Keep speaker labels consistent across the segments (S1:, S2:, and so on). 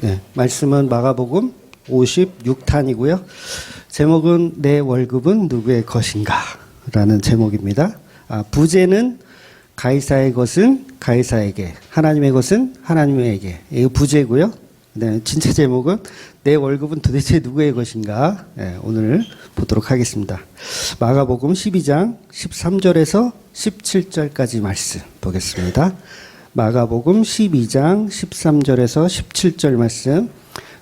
S1: 네, 말씀은 마가복음 56탄이고요. 제목은 내 월급은 누구의 것인가? 라는 제목입니다. 부제는 가이사의 것은 가이사에게, 하나님의 것은 하나님에게. 이거 부제고요. 네, 진짜 제목은 내 월급은 도대체 누구의 것인가? 네, 오늘 보도록 하겠습니다. 마가복음 12장 13절에서 17절까지 말씀 보겠습니다. 마가복음 12장 13절에서 17절 말씀.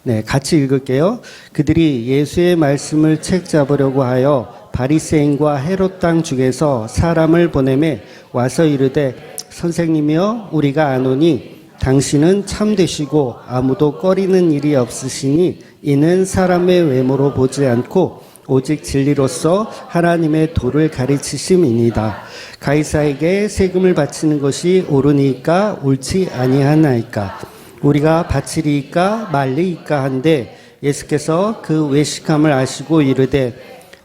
S1: 네, 같이 읽을게요. 그들이 예수의 말씀을 책 잡으려고 하여 바리새인과 헤롯 땅 중에서 사람을 보내매 와서 이르되 선생님이여 우리가 아노니 당신은 참되시고 아무도 꺼리는 일이 없으시니 이는 사람의 외모로 보지 않고 오직 진리로서 하나님의 도를 가르치심이니이다. 가이사에게 세금을 바치는 것이 옳으니까 옳지 아니하나이까? 우리가 바치리이까 말리이까 한데 예수께서 그 외식함을 아시고 이르되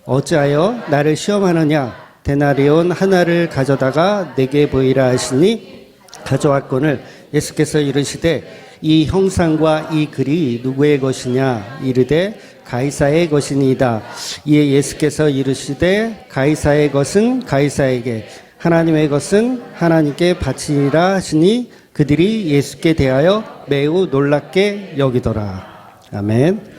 S1: 어찌하여 나를 시험하느냐? 데나리온 하나를 가져다가 내게 보이라 하시니 가져왔거늘 예수께서 이르시되 이 형상과 이 글이 누구의 것이냐? 이르되 가이사의 것이니이다. 이에 예수께서 이르시되 가이사의 것은 가이사에게 하나님의 것은 하나님께 바치라 하시니 그들이 예수께 대하여 매우 놀랍게 여기더라. 아멘.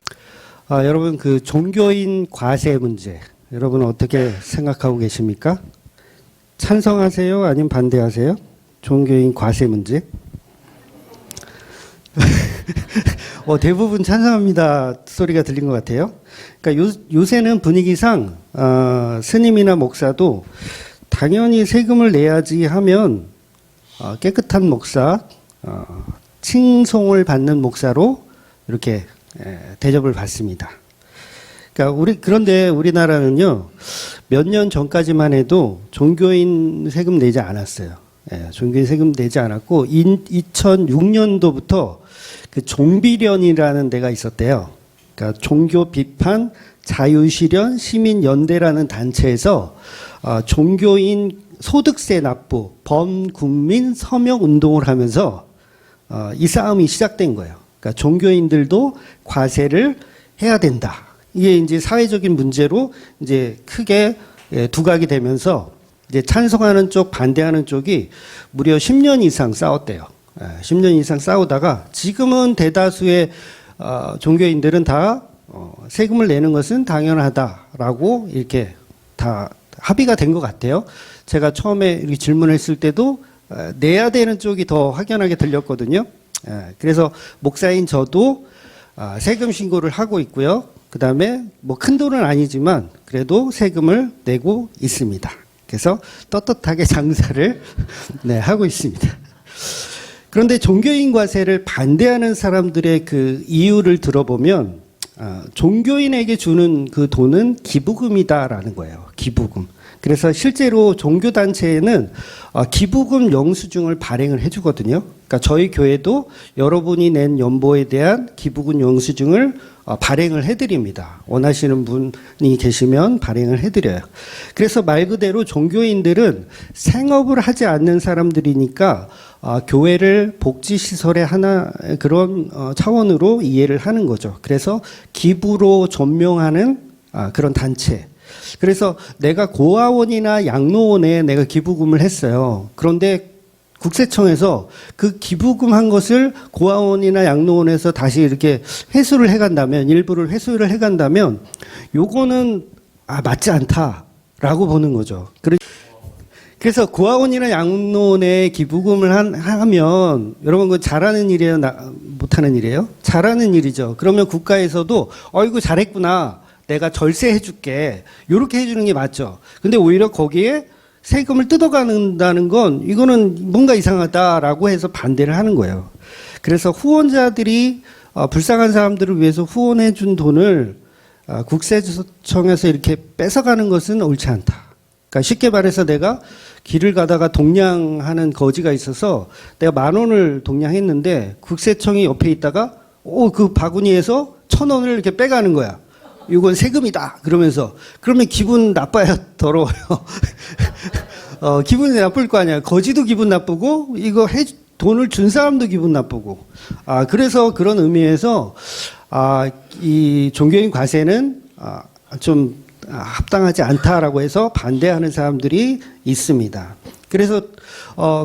S1: 여러분 그 종교인 과세 문제 여러분 어떻게 생각하고 계십니까? 찬성하세요? 아니면 반대하세요? 종교인 과세 문제? 대부분 찬성합니다 소리가 들린 것 같아요. 그러니까 요새는 분위기상 스님이나 목사도 당연히 세금을 내야지 하면 깨끗한 목사, 칭송을 받는 목사로 이렇게 대접을 받습니다. 그러니까 그런데 우리나라는요 몇 년 전까지만 해도 종교인 세금 내지 않았어요. 종교인 세금 내지 않았고 2006년도부터 그 종비련이라는 데가 있었대요. 그러니까 종교 비판 자유실현 시민연대라는 단체에서 종교인 소득세 납부 범국민 서명 운동을 하면서 이 싸움이 시작된 거예요. 그러니까 종교인들도 과세를 해야 된다. 이게 이제 사회적인 문제로 이제 크게 두각이 되면서 이제 찬성하는 쪽, 반대하는 쪽이 무려 10년 이상 싸웠대요. 10년 이상 싸우다가 지금은 대다수의 종교인들은 다 세금을 내는 것은 당연하다라고 이렇게 다 합의가 된 것 같아요. 제가 처음에 이렇게 질문했을 때도 내야 되는 쪽이 더 확연하게 들렸거든요. 그래서 목사인 저도 세금 신고를 하고 있고요. 그 다음에 뭐 큰 돈은 아니지만 그래도 세금을 내고 있습니다. 그래서 떳떳하게 장사를 하고 있습니다. 그런데 종교인 과세를 반대하는 사람들의 그 이유를 들어보면 종교인에게 주는 그 돈은 기부금이다라는 거예요. 기부금. 그래서 실제로 종교단체에는 기부금 영수증을 발행을 해주거든요. 그러니까 저희 교회도 여러분이 낸 연보에 대한 기부금 영수증을 발행을 해드립니다. 원하시는 분이 계시면 발행을 해드려요. 그래서 말 그대로 종교인들은 생업을 하지 않는 사람들이니까 교회를 복지시설의 하나 그런 차원으로 이해를 하는 거죠. 그래서 기부로 전명하는 그런 단체. 그래서 내가 고아원이나 양로원에 내가 기부금을 했어요. 그런데 국세청에서 그 기부금 한 것을 고아원이나 양로원에서 다시 이렇게 회수를 해간다면, 일부를 회수를 해간다면, 요거는 맞지 않다라고 보는 거죠. 그래서 고아원이나 양로원에 기부금을 하면 여러분 그 잘하는 일이에요, 못하는 일이에요? 잘하는 일이죠. 그러면 국가에서도 이거 잘했구나. 내가 절세해줄게. 이렇게 해주는 게 맞죠. 근데 오히려 거기에 세금을 뜯어가는다는 건 이거는 뭔가 이상하다라고 해서 반대를 하는 거예요. 그래서 후원자들이 불쌍한 사람들을 위해서 후원해준 돈을 국세청에서 이렇게 뺏어가는 것은 옳지 않다. 그러니까 쉽게 말해서 내가 길을 가다가 동냥하는 거지가 있어서 내가 10,000원을 동냥했는데 국세청이 옆에 있다가 그 바구니에서 1,000원을 이렇게 빼가는 거야. 이건 세금이다. 그러면서 그러면 기분 나빠야 더러워요. 기분이 나쁠 거 아니야. 거지도 기분 나쁘고 이거 돈을 준 사람도 기분 나쁘고. 그래서 그런 의미에서 이 종교인 과세는 좀 합당하지 않다라고 해서 반대하는 사람들이 있습니다. 그래서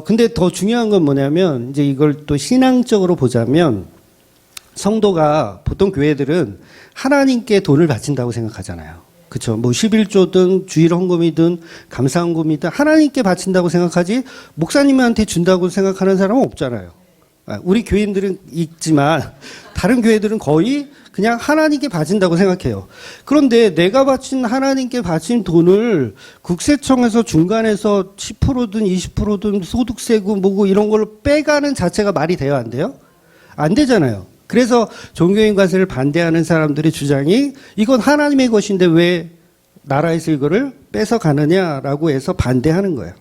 S1: 근데 더 중요한 건 뭐냐면 이제 이걸 또 신앙적으로 보자면 성도가 보통 교회들은 하나님께 돈을 바친다고 생각하잖아요. 그렇죠. 뭐 11조든 주일 헌금이든 감사 헌금이든 하나님께 바친다고 생각하지 목사님한테 준다고 생각하는 사람은 없잖아요. 우리 교인들은 있지만 다른 교회들은 거의 그냥 하나님께 바친다고 생각해요. 그런데 내가 바친 하나님께 바친 돈을 국세청에서 중간에서 10%든 20%든 소득세고 뭐고 이런 걸로 빼가는 자체가 말이 돼요, 안 돼요? 안 되잖아요. 그래서 종교인 과세를 반대하는 사람들의 주장이 이건 하나님의 것인데 왜 나라에서 이거를 뺏어 가느냐라고 해서 반대하는 거예요.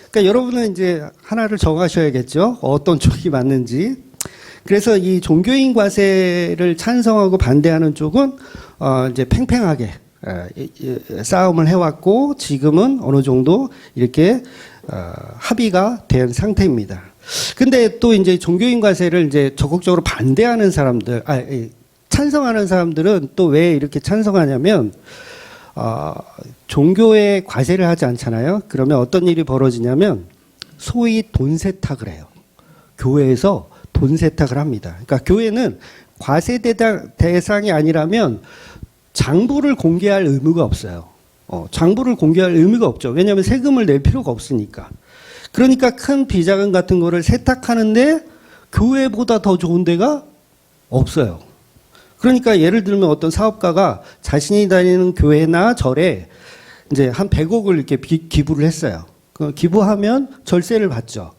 S1: 그러니까 여러분은 이제 하나를 정하셔야겠죠. 어떤 쪽이 맞는지. 그래서 이 종교인 과세를 찬성하고 반대하는 쪽은 이제 팽팽하게 싸움을 해왔고 지금은 어느 정도 이렇게 합의가 된 상태입니다. 근데 또 이제 종교인 과세를 이제 적극적으로 반대하는 사람들, 찬성하는 사람들은 또 왜 이렇게 찬성하냐면, 종교에 과세를 하지 않잖아요. 그러면 어떤 일이 벌어지냐면, 소위 돈 세탁을 해요. 교회에서 돈 세탁을 합니다. 그러니까 교회는 과세 대상이 아니라면 장부를 공개할 의무가 없어요. 장부를 공개할 의무가 없죠. 왜냐하면 세금을 낼 필요가 없으니까. 그러니까 큰 비자금 같은 거를 세탁하는데 교회보다 더 좋은 데가 없어요. 그러니까 예를 들면 어떤 사업가가 자신이 다니는 교회나 절에 이제 한 100억을 이렇게 기부를 했어요. 기부하면 절세를 받죠.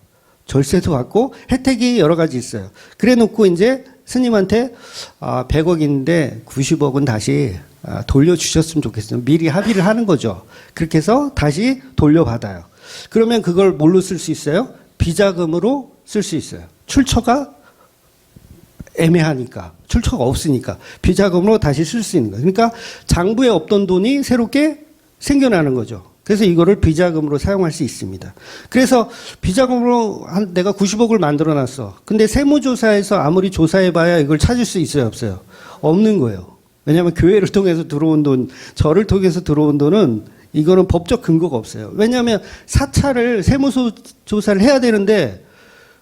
S1: 절세도 받고 혜택이 여러 가지 있어요. 그래 놓고 이제 스님한테 100억인데 90억은 다시 돌려주셨으면 좋겠어요. 미리 합의를 하는 거죠. 그렇게 해서 다시 돌려받아요. 그러면 그걸 뭘로 쓸 수 있어요? 비자금으로 쓸 수 있어요. 출처가 애매하니까. 출처가 없으니까. 비자금으로 다시 쓸 수 있는 거예요. 그러니까 장부에 없던 돈이 새롭게 생겨나는 거죠. 그래서 이거를 비자금으로 사용할 수 있습니다. 그래서 비자금으로 내가 90억을 만들어 놨어. 근데 세무조사에서 아무리 조사해봐야 이걸 찾을 수 있어요, 없어요? 없는 거예요. 왜냐하면 교회를 통해서 들어온 돈, 절을 통해서 들어온 돈은 이거는 법적 근거가 없어요. 왜냐하면 사찰을 세무조사를 해야 되는데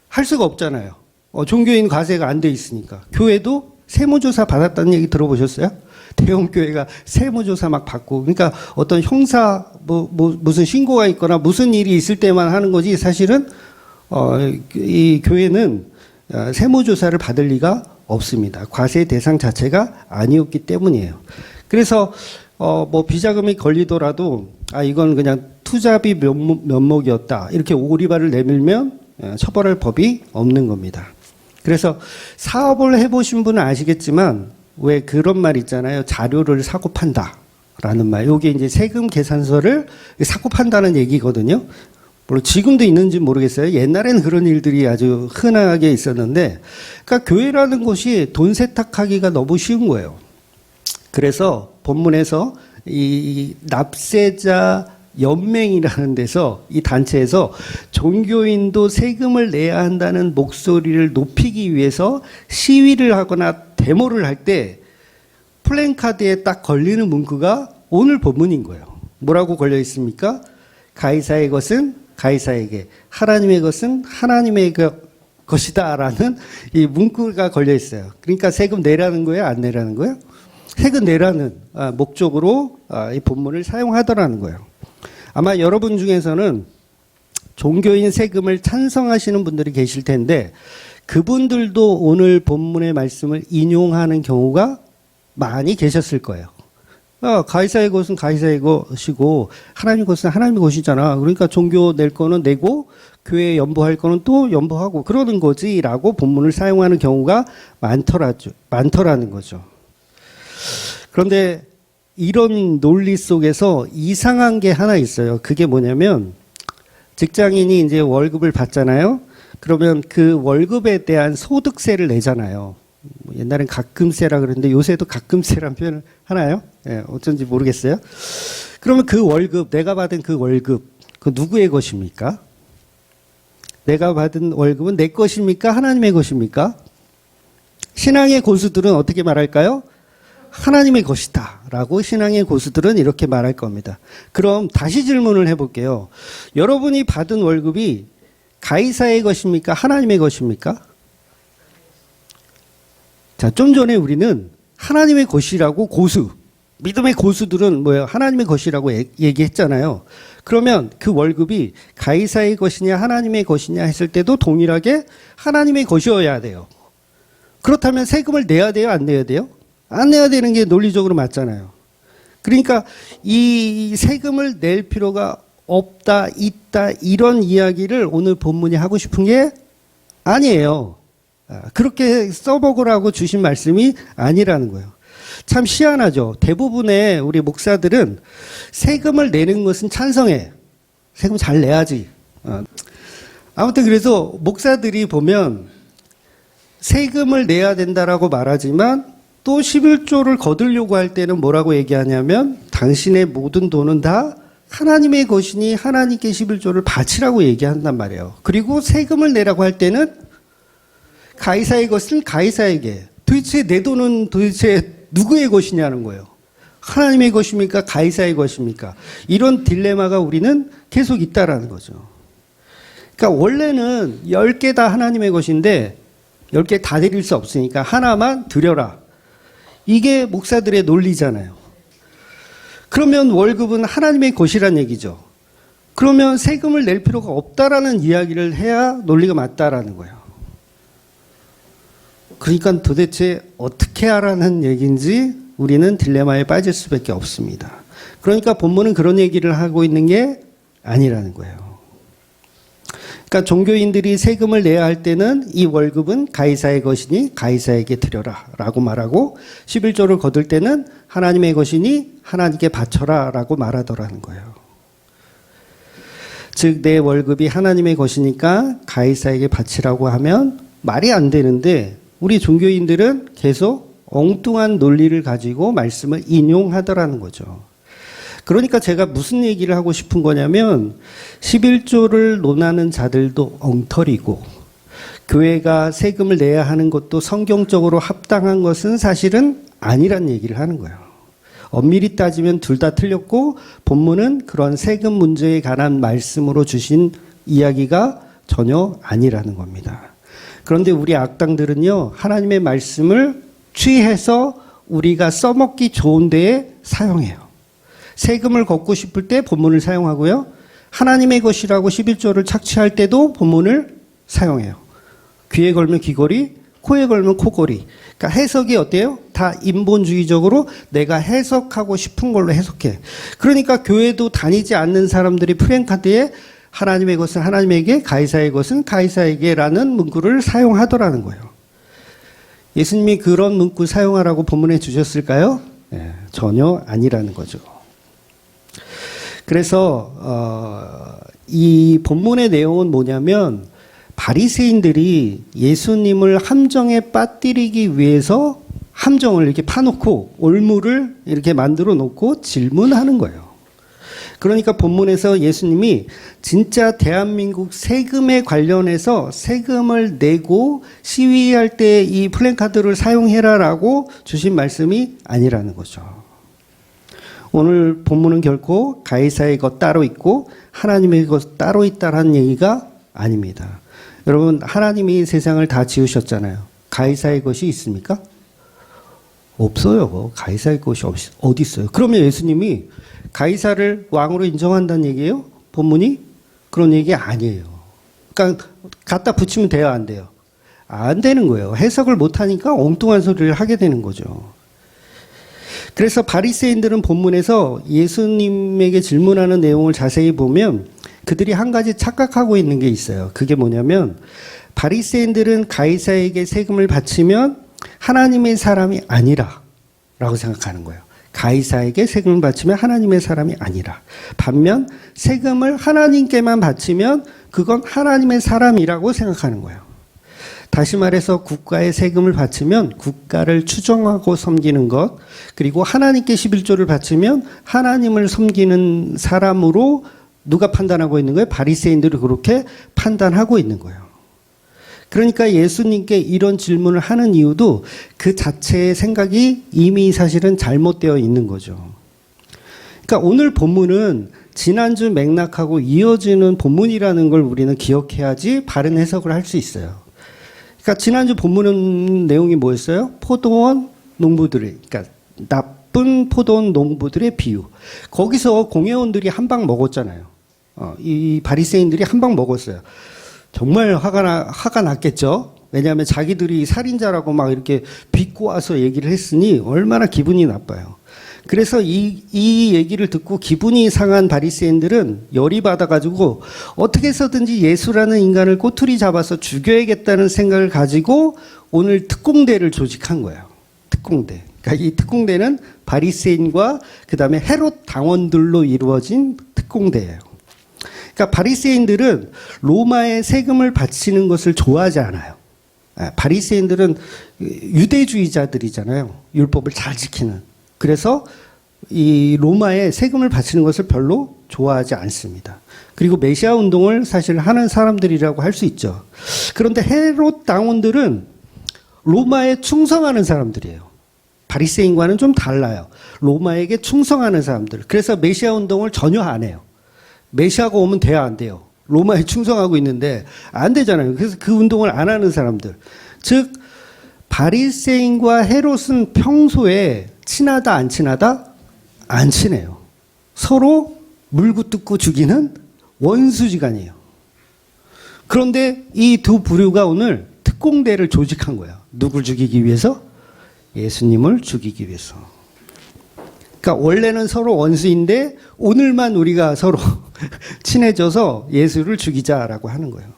S1: 할 수가 없잖아요. 종교인 과세가 안 돼 있으니까. 교회도 세무조사 받았다는 얘기 들어보셨어요? 대형교회가 세무조사 막 받고. 그러니까 어떤 형사, 무슨 신고가 있거나 무슨 일이 있을 때만 하는 거지 사실은, 이 교회는 세무조사를 받을 리가 없습니다. 과세 대상 자체가 아니었기 때문이에요. 그래서 비자금이 걸리더라도 이건 그냥 투자비 면목이었다 이렇게 오리발을 내밀면 처벌할 법이 없는 겁니다. 그래서 사업을 해보신 분은 아시겠지만 왜 그런 말 있잖아요. 자료를 사고 판다라는 말. 이게 이제 세금 계산서를 사고 판다는 얘기거든요. 물론 지금도 있는지 모르겠어요. 옛날에는 그런 일들이 아주 흔하게 있었는데, 그러니까 교회라는 곳이 돈 세탁하기가 너무 쉬운 거예요. 그래서 본문에서 이 납세자 연맹이라는 데서 이 단체에서 종교인도 세금을 내야 한다는 목소리를 높이기 위해서 시위를 하거나 데모를 할 때 플랜카드에 딱 걸리는 문구가 오늘 본문인 거예요. 뭐라고 걸려 있습니까? 가이사의 것은 가이사에게, 하나님의 것은 하나님의 것이다라는 이 문구가 걸려 있어요. 그러니까 세금 내라는 거예요, 안 내라는 거예요? 세금 내라는 목적으로 이 본문을 사용하더라는 거예요. 아마 여러분 중에서는 종교인 세금을 찬성하시는 분들이 계실 텐데 그분들도 오늘 본문의 말씀을 인용하는 경우가 많이 계셨을 거예요. 가이사의 것은 가이사의 것이고 하나님의 것은 하나님의 것이잖아. 그러니까 종교 낼 거는 내고 교회에 연보할 거는 또 연보하고 그러는 거지라고 본문을 사용하는 경우가 많더라는 거죠. 그런데 이런 논리 속에서 이상한 게 하나 있어요. 그게 뭐냐면 직장인이 이제 월급을 받잖아요. 그러면 그 월급에 대한 소득세를 내잖아요. 옛날엔 가끔세라 그랬는데 요새도 가끔세라는 표현을 하나요? 예, 어쩐지 모르겠어요. 그러면 그 월급, 내가 받은 그 월급, 그 누구의 것입니까? 내가 받은 월급은 내 것입니까? 하나님의 것입니까? 신앙의 고수들은 어떻게 말할까요? 하나님의 것이다 라고 신앙의 고수들은 이렇게 말할 겁니다. 그럼 다시 질문을 해볼게요. 여러분이 받은 월급이 가이사의 것입니까? 하나님의 것입니까? 자, 좀 전에 우리는 하나님의 것이라고 믿음의 고수들은 뭐예요? 하나님의 것이라고 얘기했잖아요. 그러면 그 월급이 가이사의 것이냐 하나님의 것이냐 했을 때도 동일하게 하나님의 것이어야 돼요. 그렇다면 세금을 내야 돼요? 안 내야 돼요? 안 내야 되는 게 논리적으로 맞잖아요. 그러니까 이 세금을 낼 필요가 없다, 있다 이런 이야기를 오늘 본문이 하고 싶은 게 아니에요. 그렇게 써먹으라고 주신 말씀이 아니라는 거예요. 참 희한하죠. 대부분의 우리 목사들은 세금을 내는 것은 찬성해. 세금 잘 내야지. 아무튼 그래서 목사들이 보면 세금을 내야 된다라고 말하지만 또 11조를 거두려고 할 때는 뭐라고 얘기하냐면 당신의 모든 돈은 다 하나님의 것이니 하나님께 11조를 바치라고 얘기한단 말이에요. 그리고 세금을 내라고 할 때는 가이사의 것은 가이사에게. 도대체 내 돈은 도대체 누구의 것이냐는 거예요. 하나님의 것입니까? 가이사의 것입니까? 이런 딜레마가 우리는 계속 있다라는 거죠. 그러니까 원래는 10개 다 하나님의 것인데 10개 다 드릴 수 없으니까 하나만 드려라. 이게 목사들의 논리잖아요. 그러면 월급은 하나님의 것이란 얘기죠. 그러면 세금을 낼 필요가 없다라는 이야기를 해야 논리가 맞다라는 거예요. 그러니까 도대체 어떻게 하라는 얘기인지 우리는 딜레마에 빠질 수밖에 없습니다. 그러니까 본문은 그런 얘기를 하고 있는 게 아니라는 거예요. 그러니까 종교인들이 세금을 내야 할 때는 이 월급은 가이사의 것이니 가이사에게 드려라 라고 말하고 11조를 거둘 때는 하나님의 것이니 하나님께 바쳐라 라고 말하더라는 거예요. 즉 내 월급이 하나님의 것이니까 가이사에게 바치라고 하면 말이 안 되는데 우리 종교인들은 계속 엉뚱한 논리를 가지고 말씀을 인용하더라는 거죠. 그러니까 제가 무슨 얘기를 하고 싶은 거냐면 11조를 논하는 자들도 엉터리고 교회가 세금을 내야 하는 것도 성경적으로 합당한 것은 사실은 아니란 얘기를 하는 거예요. 엄밀히 따지면 둘 다 틀렸고 본문은 그런 세금 문제에 관한 말씀으로 주신 이야기가 전혀 아니라는 겁니다. 그런데 우리 악당들은요, 하나님의 말씀을 취해서 우리가 써먹기 좋은 데에 사용해요. 세금을 걷고 싶을 때 본문을 사용하고요. 하나님의 것이라고 11조를 착취할 때도 본문을 사용해요. 귀에 걸면 귀걸이, 코에 걸면 코걸이. 그러니까 해석이 어때요? 다 인본주의적으로 내가 해석하고 싶은 걸로 해석해. 그러니까 교회도 다니지 않는 사람들이 플랜카드에 하나님의 것은 하나님에게, 가이사의 것은 가이사에게라는 문구를 사용하더라는 거예요. 예수님이 그런 문구 사용하라고 본문에 주셨을까요? 네, 전혀 아니라는 거죠. 그래서 이 본문의 내용은 뭐냐면 바리새인들이 예수님을 함정에 빠뜨리기 위해서 함정을 이렇게 파놓고 올무를 이렇게 만들어 놓고 질문하는 거예요. 그러니까 본문에서 예수님이 진짜 대한민국 세금에 관련해서 세금을 내고 시위할 때 이 플랜카드를 사용해라라고 주신 말씀이 아니라는 거죠. 오늘 본문은 결코 가이사의 것 따로 있고 하나님의 것 따로 있다라는 얘기가 아닙니다. 여러분, 하나님이 세상을 다 지으셨잖아요. 가이사의 것이 있습니까? 없어요. 가이사의 것이 어디 있어요? 그러면 예수님이 가이사를 왕으로 인정한다는 얘기예요? 본문이? 그런 얘기 아니에요. 그러니까 갖다 붙이면 돼요, 안 돼요? 안 되는 거예요. 해석을 못하니까 엉뚱한 소리를 하게 되는 거죠. 그래서 바리새인들은 본문에서 예수님에게 질문하는 내용을 자세히 보면 그들이 한 가지 착각하고 있는 게 있어요. 그게 뭐냐면 바리새인들은 가이사에게 세금을 바치면 하나님의 사람이 아니라 라고 생각하는 거예요. 가이사에게 세금을 바치면 하나님의 사람이 아니라. 반면 세금을 하나님께만 바치면 그건 하나님의 사람이라고 생각하는 거예요. 다시 말해서 국가에 세금을 바치면 국가를 추종하고 섬기는 것, 그리고 하나님께 11조를 바치면 하나님을 섬기는 사람으로 누가 판단하고 있는 거예요? 바리새인들이 그렇게 판단하고 있는 거예요. 그러니까 예수님께 이런 질문을 하는 이유도 그 자체의 생각이 이미 사실은 잘못되어 있는 거죠. 그러니까 오늘 본문은 지난주 맥락하고 이어지는 본문이라는 걸 우리는 기억해야지 바른 해석을 할 수 있어요. 그러니까 지난주 본문은 내용이 뭐였어요? 포도원 농부들의, 그러니까 나쁜 포도원 농부들의 비유. 거기서 공회원들이 한 방 먹었잖아요. 이 바리새인들이 한 방 먹었어요. 정말 화가 났겠죠. 왜냐하면 자기들이 살인자라고 막 이렇게 빚고 와서 얘기를 했으니 얼마나 기분이 나빠요. 그래서 이 얘기를 듣고 기분이 상한 바리새인들은 열이 받아가지고 어떻게 해서든지 예수라는 인간을 꼬투리 잡아서 죽여야겠다는 생각을 가지고 오늘 특공대를 조직한 거예요. 특공대. 그러니까 이 특공대는 바리새인과 그다음에 헤롯 당원들로 이루어진 특공대예요. 그러니까 바리새인들은 로마에 세금을 바치는 것을 좋아하지 않아요. 바리새인들은 유대주의자들이잖아요. 율법을 잘 지키는. 그래서 이 로마에 세금을 바치는 것을 별로 좋아하지 않습니다. 그리고 메시아 운동을 사실 하는 사람들이라고 할 수 있죠. 그런데 헤롯 당원들은 로마에 충성하는 사람들이에요. 바리새인과는 좀 달라요. 로마에게 충성하는 사람들. 그래서 메시아 운동을 전혀 안 해요. 메시아가 오면 돼야 안 돼요. 로마에 충성하고 있는데 안 되잖아요. 그래서 그 운동을 안 하는 사람들. 즉 바리새인과 헤롯은 평소에 친하다 안 친하다? 안 친해요. 서로 물고 뜯고 죽이는 원수지간이에요. 그런데 이 두 부류가 오늘 특공대를 조직한 거예요. 누굴 죽이기 위해서? 예수님을 죽이기 위해서. 그러니까 원래는 서로 원수인데 오늘만 우리가 서로 친해져서 예수를 죽이자라고 하는 거예요.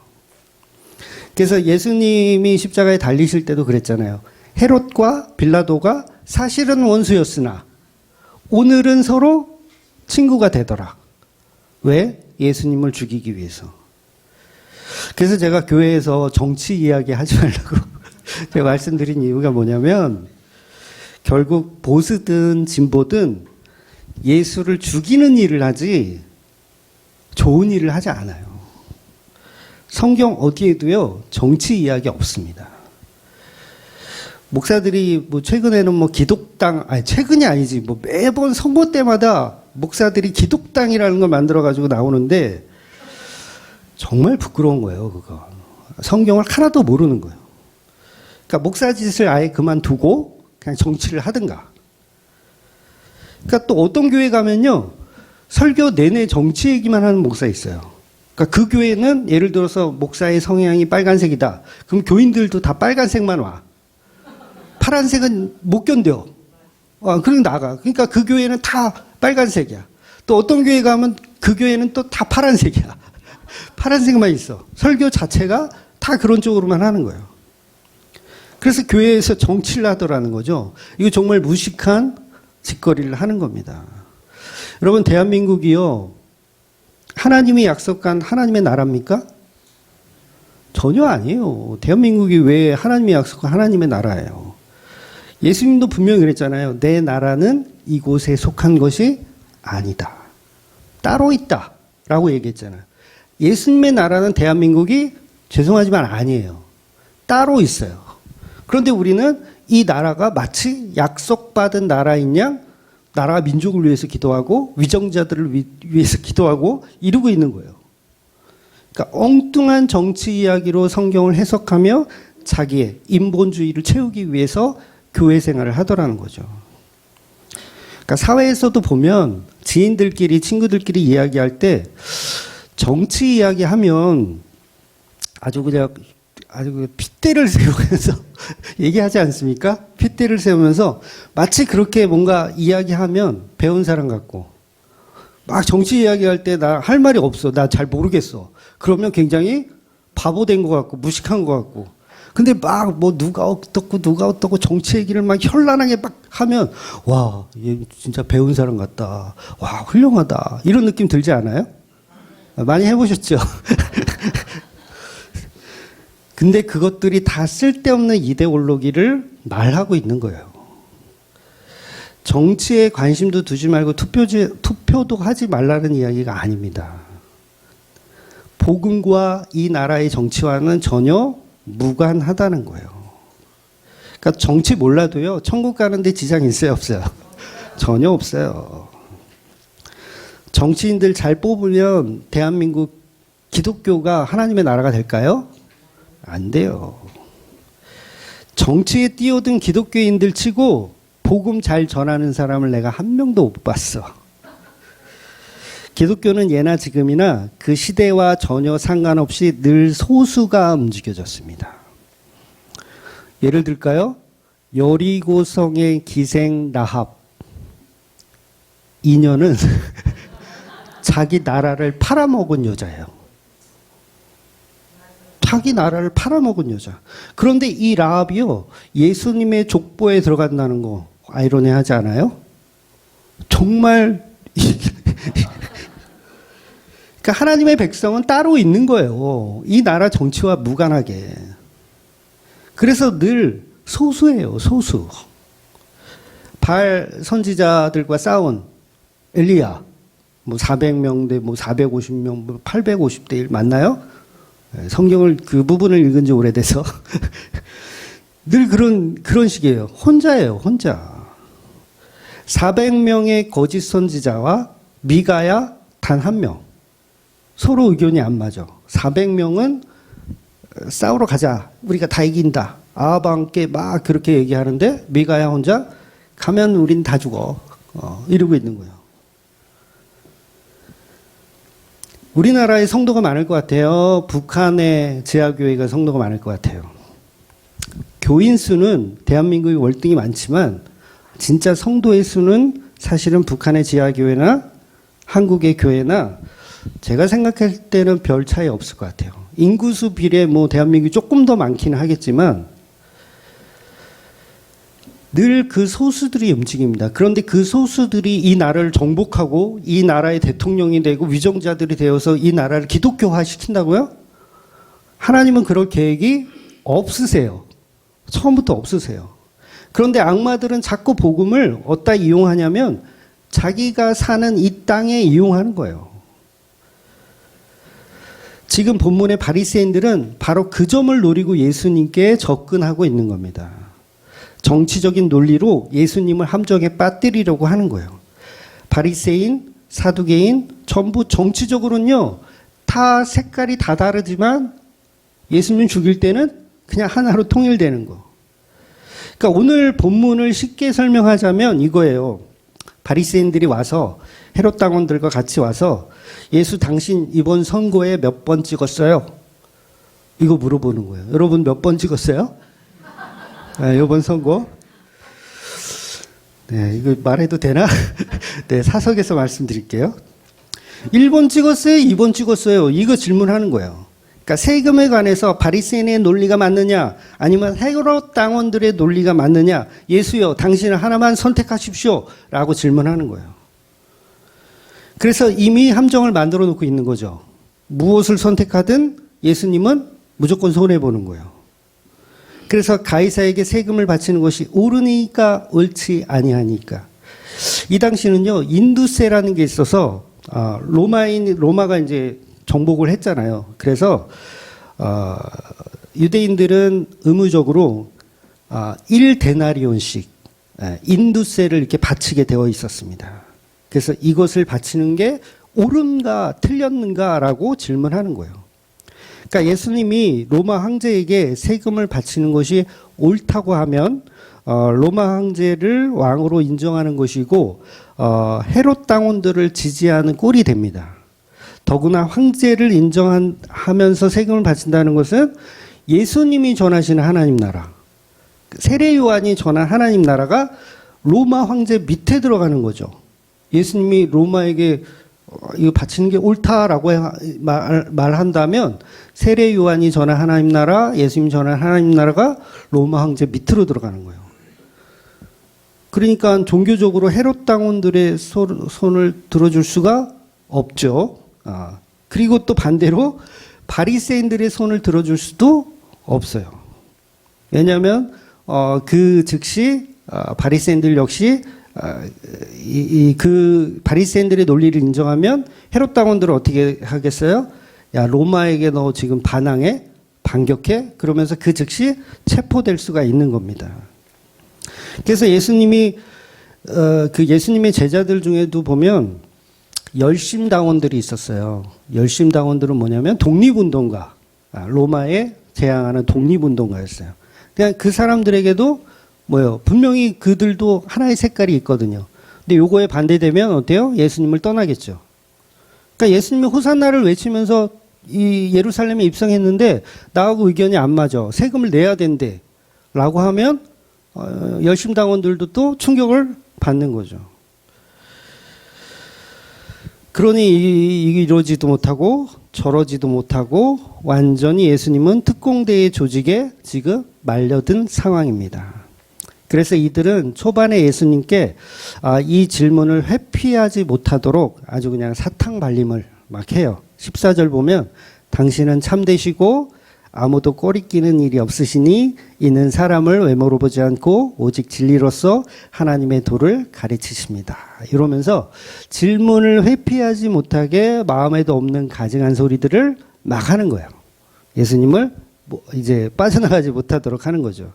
S1: 그래서 예수님이 십자가에 달리실 때도 그랬잖아요. 헤롯과 빌라도가 사실은 원수였으나 오늘은 서로 친구가 되더라. 왜? 예수님을 죽이기 위해서. 그래서 제가 교회에서 정치 이야기 하지 말라고 제가 말씀드린 이유가 뭐냐면 결국 보수든 진보든 예수를 죽이는 일을 하지 좋은 일을 하지 않아요. 성경 어디에도요 정치 이야기 없습니다. 목사들이 뭐 최근에는 뭐 기독당, 아니 최근이 아니지 뭐 매번 선거 때마다 목사들이 기독당이라는 걸 만들어 가지고 나오는데 정말 부끄러운 거예요, 그거. 성경을 하나도 모르는 거예요. 그러니까 목사 짓을 아예 그만두고 그냥 정치를 하든가. 그러니까 또 어떤 교회 가면요 설교 내내 정치 얘기만 하는 목사 있어요. 그러니까 그 교회는 예를 들어서 목사의 성향이 빨간색이다. 그럼 교인들도 다 빨간색만 와. 파란색은 못 견뎌. 그럼 나가. 그러니까 그 교회는 다 빨간색이야. 또 어떤 교회 가면 그 교회는 또 다 파란색이야. 파란색만 있어. 설교 자체가 다 그런 쪽으로만 하는 거예요. 그래서 교회에서 정치를 하더라는 거죠. 이거 정말 무식한 짓거리를 하는 겁니다. 여러분, 대한민국이요. 하나님이 약속한 하나님의 나라입니까? 전혀 아니에요. 대한민국이 왜 하나님이 약속한 하나님의 나라예요. 예수님도 분명히 그랬잖아요. 내 나라는 이곳에 속한 것이 아니다. 따로 있다. 라고 얘기했잖아요. 예수님의 나라는 대한민국이 죄송하지만 아니에요. 따로 있어요. 그런데 우리는 이 나라가 마치 약속받은 나라인 양 나라 민족을 위해서 기도하고 위정자들을 위해서 기도하고 이러고 있는 거예요. 그러니까 엉뚱한 정치 이야기로 성경을 해석하며 자기의 인본주의를 채우기 위해서 교회 생활을 하더라는 거죠. 그러니까 사회에서도 보면 지인들끼리 친구들끼리 이야기할 때 정치 이야기하면 아주 핏대를 세우면서 얘기하지 않습니까? 핏대를 세우면서 마치 그렇게 뭔가 이야기하면 배운 사람 같고 막 정치 이야기할 때 나 할 말이 없어. 나 잘 모르겠어. 그러면 굉장히 바보 된 것 같고 무식한 것 같고 근데 막 뭐 누가 어떻고 정치 얘기를 막 현란하게 막 하면 와, 얘 진짜 배운 사람 같다. 와, 훌륭하다. 이런 느낌 들지 않아요? 많이 해보셨죠? 근데 그것들이 다 쓸데없는 이데올로기를 말하고 있는 거예요. 정치에 관심도 두지 말고 투표도 하지 말라는 이야기가 아닙니다. 복음과 이 나라의 정치와는 전혀 무관하다는 거예요. 그러니까 정치 몰라도요, 천국 가는데 지장 있어요, 없어요? 전혀 없어요. 정치인들 잘 뽑으면 대한민국 기독교가 하나님의 나라가 될까요? 안 돼요. 정치에 뛰어든 기독교인들 치고 복음 잘 전하는 사람을 내가 한 명도 못 봤어. 기독교는 예나 지금이나 그 시대와 전혀 상관없이 늘 소수가 움직여졌습니다. 예를 들까요? 여리고성의 기생 라합. 이녀는 자기 나라를 팔아먹은 여자예요. 자기 나라를 팔아먹은 여자. 그런데 이 라합이요, 예수님의 족보에 들어간다는 거 아이러니하지 않아요? 정말 그러니까 하나님의 백성은 따로 있는 거예요. 이 나라 정치와 무관하게. 그래서 늘 소수예요, 소수. 바알 선지자들과 싸운 엘리야, 뭐 400명 대 뭐 450명, 뭐 850대 1 맞나요? 성경을 그 부분을 읽은 지 오래돼서 늘 그런 식이에요. 혼자예요, 혼자. 400명의 거짓 선지자와 미가야 단 한 명. 서로 의견이 안 맞아. 400명은 싸우러 가자. 우리가 다 이긴다. 아합과 함께 막 그렇게 얘기하는데 미가야 혼자 가면 우린 다 죽어. 이러고 있는 거예요. 우리나라에 성도가 많을 것 같아요. 북한의 지하교회가 성도가 많을 것 같아요. 교인 수는 대한민국이 월등히 많지만 진짜 성도의 수는 사실은 북한의 지하교회나 한국의 교회나 제가 생각할 때는 별 차이 없을 것 같아요. 인구수 비례 뭐 대한민국이 조금 더 많기는 하겠지만 늘 그 소수들이 움직입니다. 그런데 그 소수들이 이 나라를 정복하고 이 나라의 대통령이 되고 위정자들이 되어서 이 나라를 기독교화 시킨다고요? 하나님은 그럴 계획이 없으세요. 처음부터 없으세요. 그런데 악마들은 자꾸 복음을 어디다 이용하냐면 자기가 사는 이 땅에 이용하는 거예요. 지금 본문의 바리새인들은 바로 그 점을 노리고 예수님께 접근하고 있는 겁니다. 정치적인 논리로 예수님을 함정에 빠뜨리려고 하는 거예요. 바리새인, 사두개인 전부 정치적으로는요, 다 색깔이 다 다르지만 예수님 죽일 때는 그냥 하나로 통일되는 거. 그러니까 오늘 본문을 쉽게 설명하자면 이거예요. 바리새인들이 와서 헤롯 당원들과 같이 와서 예수 당신 이번 선거에 몇 번 찍었어요? 이거 물어보는 거예요. 여러분 몇 번 찍었어요? 네, 이번 선거. 네, 이거 말해도 되나? 네, 사석에서 말씀드릴게요. 1번 찍었어요? 2번 찍었어요? 이거 질문하는 거예요. 그러니까 세금에 관해서 바리새인의 논리가 맞느냐 아니면 헤롯 당원들의 논리가 맞느냐, 예수여 당신은 하나만 선택하십시오 라고 질문하는 거예요. 그래서 이미 함정을 만들어 놓고 있는 거죠. 무엇을 선택하든 예수님은 무조건 손해보는 거예요. 그래서 가이사에게 세금을 바치는 것이 옳으니까 옳지 아니하니까. 이 당시는요, 인두세라는 게 있어서 로마가 이제 정복을 했잖아요. 그래서 유대인들은 의무적으로 1데나리온씩 인두세를 이렇게 바치게 되어 있었습니다. 그래서 이것을 바치는 게 옳은가 틀렸는가라고 질문하는 거예요. 그러니까 예수님이 로마 황제에게 세금을 바치는 것이 옳다고 하면 로마 황제를 왕으로 인정하는 것이고 헤롯 당원들을 지지하는 꼴이 됩니다. 더구나 황제를 인정하면서 세금을 바친다는 것은 예수님이 전하시는 하나님 나라, 세례 요한이 전한 하나님 나라가 로마 황제 밑에 들어가는 거죠. 예수님이 로마에게 이거 바치는 게 옳다라고 말한다면 세례 요한이 전한 하나님 나라, 예수님이 전한 하나님 나라가 로마 황제 밑으로 들어가는 거예요. 그러니까 종교적으로 헤롯 당원들의 손을 들어줄 수가 없죠. 그리고 또 반대로 바리새인들의 손을 들어줄 수도 없어요. 왜냐하면 그 즉시 바리새인들 역시 그 바리새인들의 논리를 인정하면 헤롯 당원들은 어떻게 하겠어요? 야, 로마에게 너 지금 반항해? 반격해? 그러면서 그 즉시 체포될 수가 있는 겁니다. 그래서 예수님이 그 예수님의 제자들 중에도 보면 열심당원들이 있었어요. 열심당원들은 뭐냐면 독립운동가, 로마에 제항하는 독립운동가였어요. 그냥 그 사람들에게도 뭐요? 분명히 그들도 하나의 색깔이 있거든요. 근데 요거에 반대되면 어때요? 예수님을 떠나겠죠. 그러니까 예수님이 호산나를 외치면서 이 예루살렘에 입성했는데 나하고 의견이 안 맞아. 세금을 내야 된대. 라고 하면 열심당원들도 또 충격을 받는 거죠. 그러니 이러지도 못하고 저러지도 못하고 완전히 예수님은 특공대의 조직에 지금 말려든 상황입니다. 그래서 이들은 초반에 예수님께 이 질문을 회피하지 못하도록 아주 그냥 사탕 발림을 막 해요. 14절 보면 당신은 참되시고 아무도 꼬리끼는 일이 없으시니 이는 사람을 외모로 보지 않고 오직 진리로서 하나님의 도를 가르치십니다. 이러면서 질문을 회피하지 못하게 마음에도 없는 가증한 소리들을 막 하는 거예요. 예수님을 이제 빠져나가지 못하도록 하는 거죠.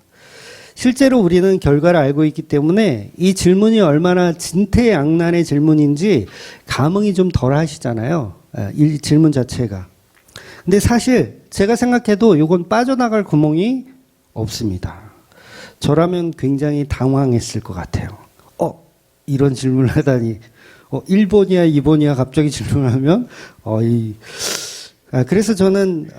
S1: 실제로 우리는 결과를 알고 있기 때문에 이 질문이 얼마나 진퇴양난의 질문인지 감흥이 좀 덜 하시잖아요. 이 질문 자체가. 근데 사실 제가 생각해도 이건 빠져나갈 구멍이 없습니다. 저라면 굉장히 당황했을 것 같아요. 이런 질문을 하다니. 1번이야, 2번이야 갑자기 질문하면 그래서 저는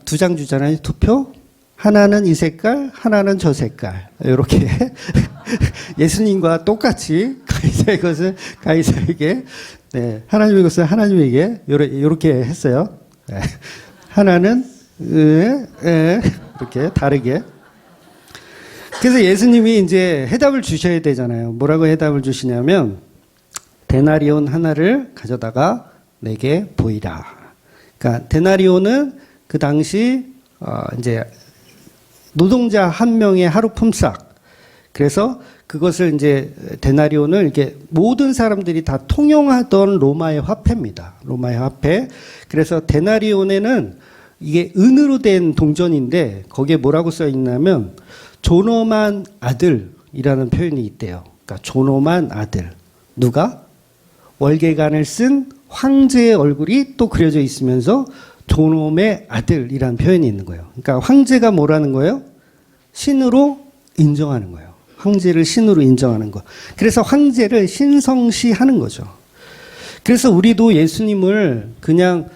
S1: 두 장 주잖아요. 투표. 하나는 이 색깔, 하나는 저 색깔. 이렇게 예수님과 똑같이 가이사의 것을 가이사에게, 네, 하나님의 것을 하나님에게 이렇게 했어요. 네. 하나는 이렇게 다르게. 그래서 예수님이 이제 해답을 주셔야 되잖아요. 뭐라고 해답을 주시냐면 데나리온 하나를 가져다가 내게 보이라. 그러니까 데나리온은 그 당시 이제 노동자 한 명의 하루 품삯. 그래서 그것을 이제 데나리온을 이렇게 모든 사람들이 다 통용하던 로마의 화폐입니다. 로마의 화폐. 그래서 데나리온에는 이게 은으로 된 동전인데 거기에 뭐라고 써 있냐면 존엄한 아들이라는 표현이 있대요. 그러니까 존엄한 아들. 누가? 월계관을 쓴 황제의 얼굴이 또 그려져 있으면서 존엄의 아들이라는 표현이 있는 거예요. 그러니까 황제가 뭐라는 거예요? 신으로 인정하는 거예요. 황제를 신으로 인정하는 거. 그래서 황제를 신성시하는 거죠. 그래서 우리도 예수님을 그냥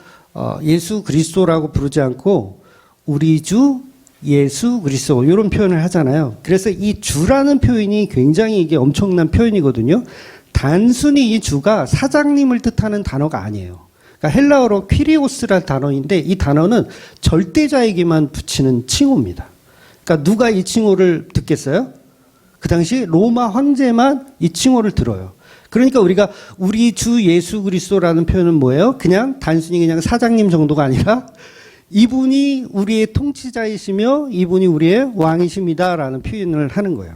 S1: 예수 그리스도라고 부르지 않고 우리 주 예수 그리스도 이런 표현을 하잖아요. 그래서 이 주라는 표현이 굉장히 이게 엄청난 표현이거든요. 단순히 이 주가 사장님을 뜻하는 단어가 아니에요. 그러니까 헬라어로 퀴리오스라는 단어인데 이 단어는 절대자에게만 붙이는 칭호입니다. 그러니까 누가 이 칭호를 듣겠어요? 그 당시 로마 황제만 이 칭호를 들어요. 그러니까 우리가 우리 주 예수 그리스도라는 표현은 뭐예요? 그냥 단순히 그냥 사장님 정도가 아니라 이분이 우리의 통치자이시며 이분이 우리의 왕이십니다라는 표현을 하는 거예요.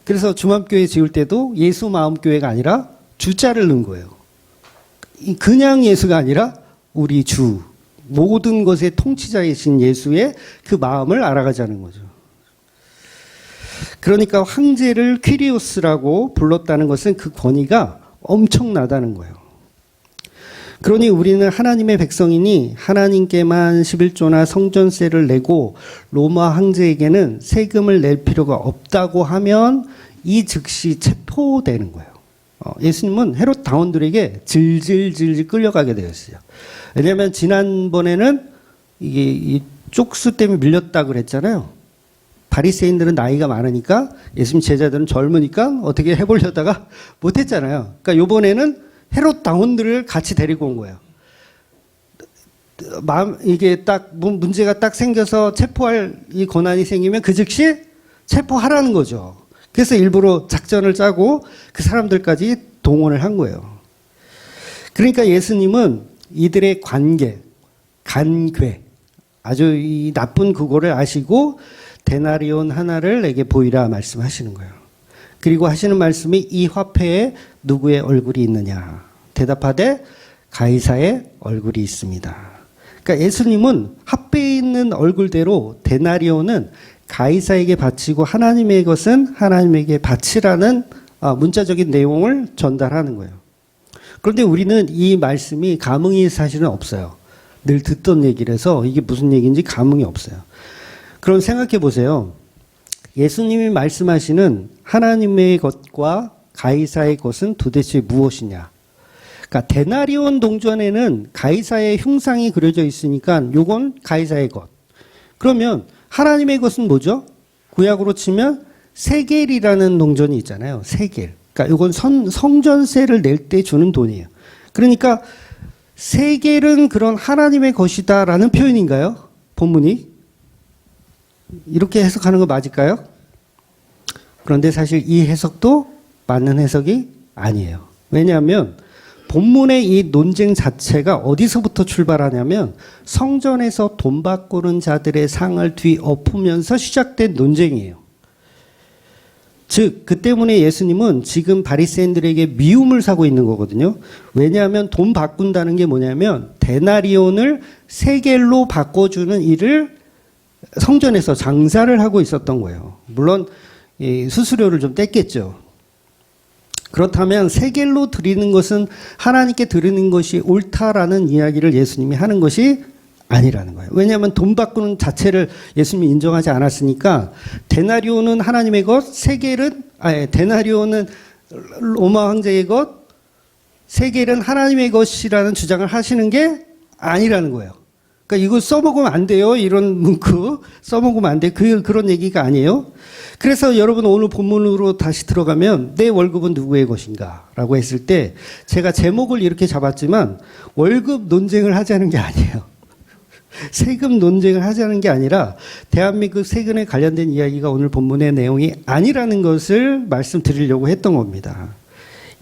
S1: 그래서 주맘교회 지을 때도 예수 마음교회가 아니라 주자를 넣은 거예요. 그냥 예수가 아니라 우리 주, 모든 것의 통치자이신 예수의 그 마음을 알아가자는 거죠. 그러니까 황제를 퀴리오스라고 불렀다는 것은 그 권위가 엄청나다는 거예요. 그러니 우리는 하나님의 백성이니 하나님께만 11조나 성전세를 내고 로마 황제에게는 세금을 낼 필요가 없다고 하면 이 즉시 체포되는 거예요. 예수님은 헤롯 당원들에게 질질 끌려가게 되었어요. 왜냐하면 지난번에는 이게 이 쪽수 때문에 밀렸다 그랬잖아요. 바리새인들은 나이가 많으니까 예수님 제자들은 젊으니까 어떻게 해보려다가 못했잖아요. 그러니까 이번에는 헤롯 당원들을 같이 데리고 온 거예요. 이게 딱 문제가 딱 생겨서 체포할 이 권한이 생기면 그 즉시 체포하라는 거죠. 그래서 일부러 작전을 짜고 그 사람들까지 동원을 한 거예요. 그러니까 예수님은 이들의 간괴, 아주 이 나쁜 그거를 아시고 데나리온 하나를 내게 보이라 말씀하시는 거예요. 그리고 하시는 말씀이 이 화폐에 누구의 얼굴이 있느냐? 대답하되 가이사의 얼굴이 있습니다. 그러니까 예수님은 합배에 있는 얼굴대로 데나리온은 가이사에게 바치고 하나님의 것은 하나님에게 바치라는 문자적인 내용을 전달하는 거예요. 그런데 우리는 이 말씀이 감흥이 사실은 없어요. 늘 듣던 얘기를 해서 이게 무슨 얘기인지 감흥이 없어요. 그럼 생각해 보세요. 예수님이 말씀하시는 하나님의 것과 가이사의 것은 도대체 무엇이냐? 그러니까 데나리온 동전에는 가이사의 흉상이 그려져 있으니까 요건 가이사의 것. 그러면 하나님의 것은 뭐죠? 구약으로 치면 세겔이라는 동전이 있잖아요. 세겔. 그러니까 요건 성전세를 낼 때 주는 돈이에요. 그러니까 세겔은 그런 하나님의 것이다라는 표현인가요? 본문이? 이렇게 해석하는 거 맞을까요? 그런데 사실 이 해석도 맞는 해석이 아니에요. 왜냐하면 본문의 이 논쟁 자체가 어디서부터 출발하냐면 성전에서 돈 바꾸는 자들의 상을 뒤엎으면서 시작된 논쟁이에요. 즉, 그 때문에 예수님은 지금 바리새인들에게 미움을 사고 있는 거거든요. 왜냐하면 돈 바꾼다는 게 뭐냐면 데나리온을 세겔로 바꿔주는 일을 성전에서 장사를 하고 있었던 거예요. 물론 이 수수료를 좀 뗐겠죠. 그렇다면 세겔로 드리는 것은 하나님께 드리는 것이 옳다라는 이야기를 예수님이 하는 것이 아니라는 거예요. 왜냐하면 돈 바꾸는 자체를 예수님이 인정하지 않았으니까 데나리온은 하나님의 것, 데나리온은 로마 황제의 것, 세겔은 하나님의 것이라는 주장을 하시는 게 아니라는 거예요. 그러니까 이거 써먹으면 안 돼요. 이런 문구 써먹으면 안 돼. 그런 얘기가 아니에요. 그래서 여러분 오늘 본문으로 다시 들어가면 내 월급은 누구의 것인가? 라고 했을 때 제가 제목을 이렇게 잡았지만 월급 논쟁을 하자는 게 아니에요. 세금 논쟁을 하자는 게 아니라 대한민국 세금에 관련된 이야기가 오늘 본문의 내용이 아니라는 것을 말씀드리려고 했던 겁니다.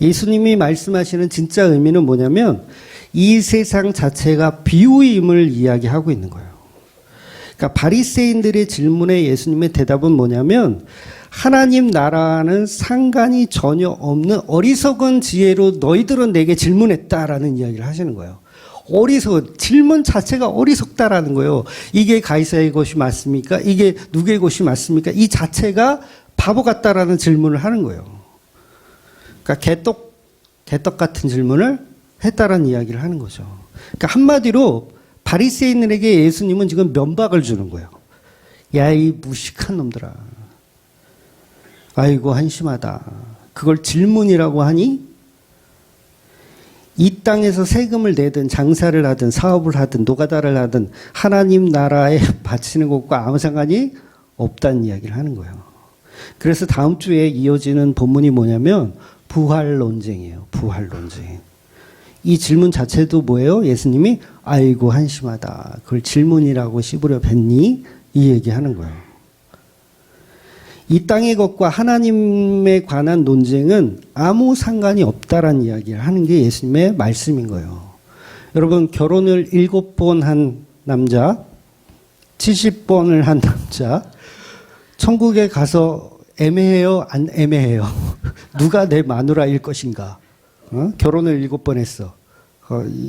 S1: 예수님이 말씀하시는 진짜 의미는 뭐냐면 이 세상 자체가 비유임을 이야기하고 있는 거예요. 그러니까 바리새인들의 질문에 예수님의 대답은 뭐냐면 하나님 나라는 상관이 전혀 없는 어리석은 지혜로 너희들은 내게 질문했다라는 이야기를 하시는 거예요. 질문 자체가 어리석다라는 거예요. 이게 가이사의 것이 맞습니까? 이게 누구의 것이 맞습니까? 이 자체가 바보 같다라는 질문을 하는 거예요. 그러니까 개떡 같은 질문을 했다라는 이야기를 하는 거죠. 그러니까 한마디로 바리새인들에게 예수님은 지금 면박을 주는 거예요. 야, 이 무식한 놈들아. 아이고 한심하다. 그걸 질문이라고 하니? 이 땅에서 세금을 내든 장사를 하든 사업을 하든 노가다를 하든 하나님 나라에 바치는 것과 아무 상관이 없다는 이야기를 하는 거예요. 그래서 다음 주에 이어지는 본문이 뭐냐면 부활 논쟁이에요. 부활 논쟁. 이 질문 자체도 뭐예요? 예수님이 아이고 한심하다. 그걸 질문이라고 씹으려 뱉니? 이 얘기하는 거예요. 이 땅의 것과 하나님에 관한 논쟁은 아무 상관이 없다라는 이야기를 하는 게 예수님의 말씀인 거예요. 여러분 결혼을 7번 한 남자, 70번을 한 남자, 천국에 가서 애매해요? 안 애매해요? 누가 내 마누라일 것인가? 결혼을 7번 했어.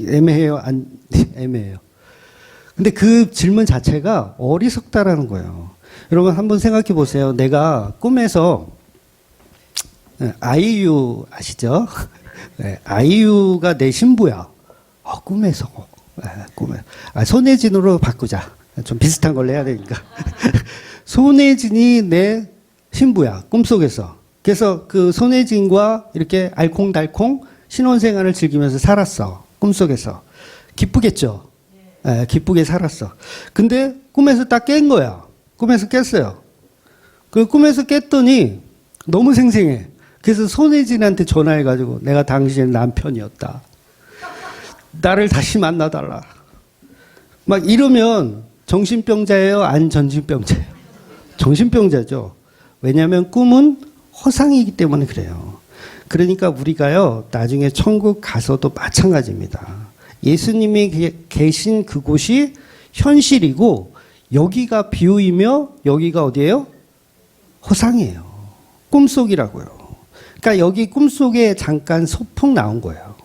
S1: 애매해요? 안 애매해요? 근데 그 질문 자체가 어리석다라는 거예요. 여러분 한번 생각해 보세요. 내가 꿈에서 아이유 아시죠? 네, 아이유가 내 신부야. 꿈에서. 꿈에. 손예진으로 바꾸자. 좀 비슷한 걸로 해야 되니까. 손예진이 내 신부야. 꿈속에서. 그래서 그 손예진과 이렇게 알콩달콩 신혼생활을 즐기면서 살았어. 꿈속에서. 기쁘겠죠? 네, 기쁘게 살았어. 근데 꿈에서 딱 깬 거야. 꿈에서 깼어요. 그 꿈에서 깼더니 너무 생생해. 그래서 손혜진한테 전화해가지고 내가 당신의 남편이었다. 나를 다시 만나달라. 막 이러면 정신병자예요? 안 정신병자예요? 정신병자죠. 왜냐하면 꿈은 허상이기 때문에 그래요. 그러니까 우리가요, 나중에 천국 가서도 마찬가지입니다. 예수님이 계신 그곳이 현실이고 여기가 비유이며 여기가 어디예요? 허상이에요. 꿈속이라고요. 그러니까 여기 꿈속에 잠깐 소풍 나온 거예요.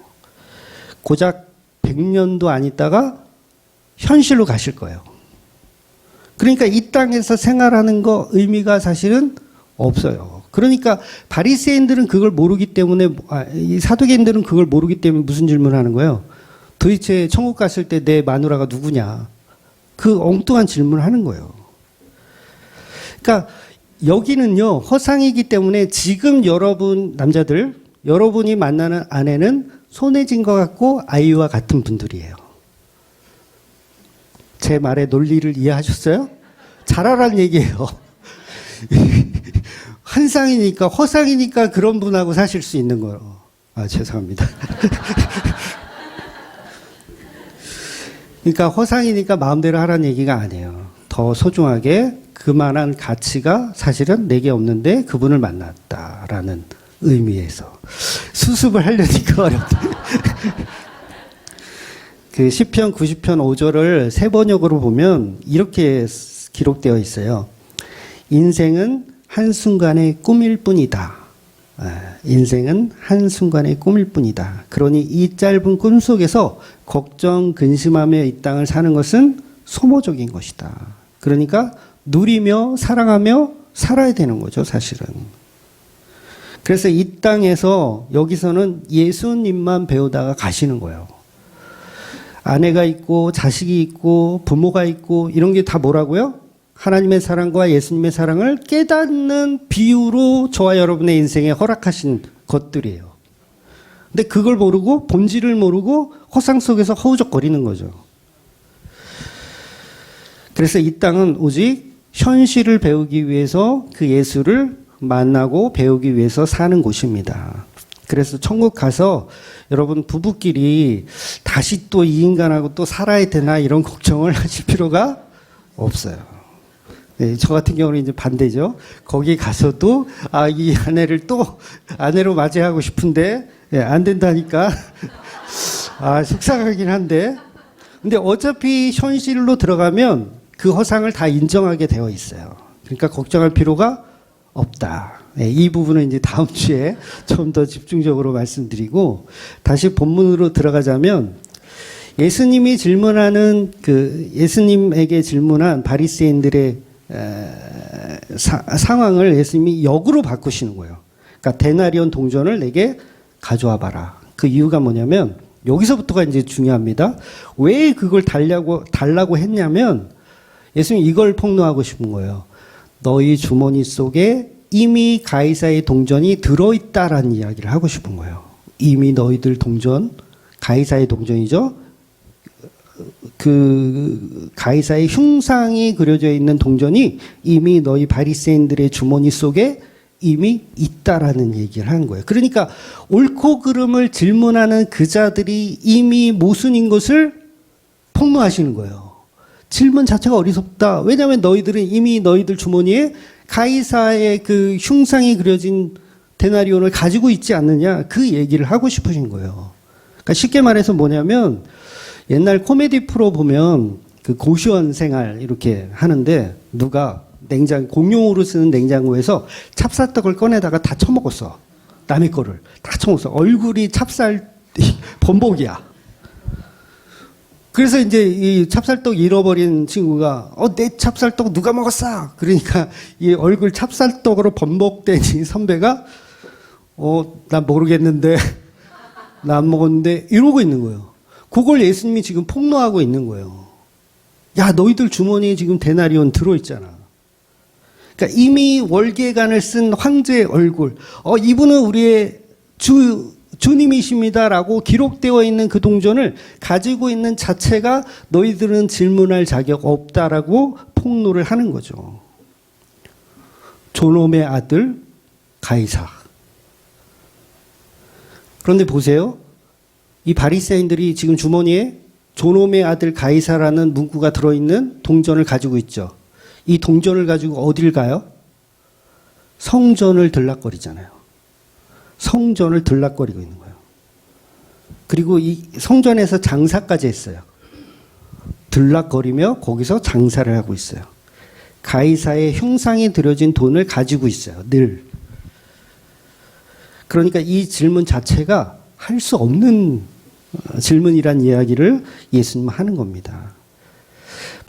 S1: 고작 100년도 안 있다가 현실로 가실 거예요. 그러니까 이 땅에서 생활하는 거 의미가 사실은 없어요. 그러니까 바리새인들은 그걸 모르기 때문에, 이 사두개인들은 그걸 모르기 때문에 무슨 질문을 하는 거예요? 도대체 천국 갔을 때 내 마누라가 누구냐? 그 엉뚱한 질문을 하는 거예요. 그러니까 여기는요, 허상이기 때문에 지금 여러분, 남자들, 여러분이 만나는 아내는 손해진 것 같고 아이와 같은 분들이에요. 제 말의 논리를 이해하셨어요? 잘하라는 얘기예요. 환상이니까, 허상이니까 그런 분하고 사실 수 있는 거예요. 죄송합니다. 그러니까 허상이니까 마음대로 하라는 얘기가 아니에요. 더 소중하게 그만한 가치가 사실은 내게 없는데 그분을 만났다라는 의미에서. 수습을 하려니까 어렵다. 그 시편 90편 5절을 세 번역으로 보면 이렇게 기록되어 있어요. 인생은 한순간의 꿈일 뿐이다. 인생은 한순간의 꿈일 뿐이다. 그러니 이 짧은 꿈 속에서 걱정, 근심하며 이 땅을 사는 것은 소모적인 것이다. 그러니까 누리며 사랑하며 살아야 되는 거죠, 사실은. 그래서 이 땅에서 여기서는 예수님만 배우다가 가시는 거예요. 아내가 있고 자식이 있고 부모가 있고 이런 게 다 뭐라고요? 하나님의 사랑과 예수님의 사랑을 깨닫는 비유로 저와 여러분의 인생에 허락하신 것들이에요. 근데 그걸 모르고 본질을 모르고 허상 속에서 허우적거리는 거죠. 그래서 이 땅은 오직 현실을 배우기 위해서 그 예수를 만나고 배우기 위해서 사는 곳입니다. 그래서 천국 가서 여러분 부부끼리 다시 또 이 인간하고 또 살아야 되나 이런 걱정을 하실 필요가 없어요. 네, 저 같은 경우는 이제 반대죠. 거기 가서도 이 아내를 또 아내로 맞이하고 싶은데 안 된다니까 속상하긴 한데, 근데 어차피 현실로 들어가면 그 허상을 다 인정하게 되어 있어요. 그러니까 걱정할 필요가 없다. 이 부분은 이제 다음 주에 좀 더 집중적으로 말씀드리고, 다시 본문으로 들어가자면 예수님이 질문하는 예수님에게 질문한 바리새인들의 상황을 예수님이 역으로 바꾸시는 거예요. 그러니까 데나리온 동전을 내게 가져와 봐라. 그 이유가 뭐냐면 여기서부터가 이제 중요합니다. 왜 그걸 달라고 했냐면 예수님이 이걸 폭로하고 싶은 거예요. 너희 주머니 속에 이미 가이사의 동전이 들어있다라는 이야기를 하고 싶은 거예요. 이미 너희들 동전, 가이사의 동전이죠. 그 가이사의 흉상이 그려져 있는 동전이 이미 너희 바리새인들의 주머니 속에 이미 있다라는 얘기를 하는 거예요. 그러니까 옳고 그름을 질문하는 그 자들이 이미 모순인 것을 폭로하시는 거예요. 질문 자체가 어리석다. 왜냐하면 너희들은 이미 너희들 주머니에 가이사의 그 흉상이 그려진 데나리온을 가지고 있지 않느냐, 그 얘기를 하고 싶으신 거예요. 그러니까 쉽게 말해서 뭐냐면 옛날 코미디 프로 보면 그 고시원 생활 이렇게 하는데 누가 공용으로 쓰는 냉장고에서 찹쌀떡을 꺼내다가 다 처먹었어. 남의 거를 다 처먹었어. 얼굴이 찹쌀 범벅이야. 그래서 이제 이 찹쌀떡 잃어버린 친구가 내 찹쌀떡 누가 먹었어? 그러니까 이 얼굴 찹쌀떡으로 범벅된 이 선배가 난 모르겠는데 나 안 먹었는데 이러고 있는 거예요. 그걸 예수님이 지금 폭로하고 있는 거예요. 야, 너희들 주머니에 지금 데나리온 들어있잖아. 그러니까 이미 월계관을 쓴 황제의 얼굴, 이분은 우리의 주님이십니다라고 기록되어 있는 그 동전을 가지고 있는 자체가 너희들은 질문할 자격 없다라고 폭로를 하는 거죠. 존엄의 아들 가이사. 그런데 보세요. 이 바리새인들이 지금 주머니에 존엄의 아들 가이사라는 문구가 들어있는 동전을 가지고 있죠. 이 동전을 가지고 어딜 가요? 성전을 들락거리잖아요. 성전을 들락거리고 있는 거예요. 그리고 이 성전에서 장사까지 했어요. 들락거리며 거기서 장사를 하고 있어요. 가이사의 흉상이 들여진 돈을 가지고 있어요. 늘. 그러니까 이 질문 자체가 할 수 없는 질문이란 이야기를 예수님은 하는 겁니다.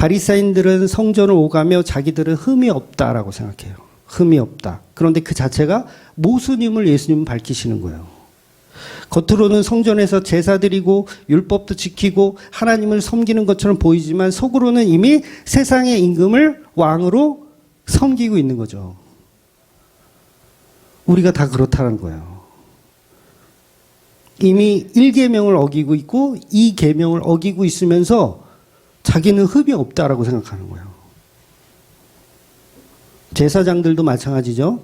S1: 바리새인들은 성전을 오가며 자기들은 흠이 없다라고 생각해요. 흠이 없다. 그런데 그 자체가 모순임을 예수님은 밝히시는 거예요. 겉으로는 성전에서 제사 드리고 율법도 지키고 하나님을 섬기는 것처럼 보이지만 속으로는 이미 세상의 임금을 왕으로 섬기고 있는 거죠. 우리가 다 그렇다는 거예요. 이미 1계명을 어기고 있고 2계명을 어기고 있으면서 자기는 흠이 없다라고 생각하는 거예요. 제사장들도 마찬가지죠.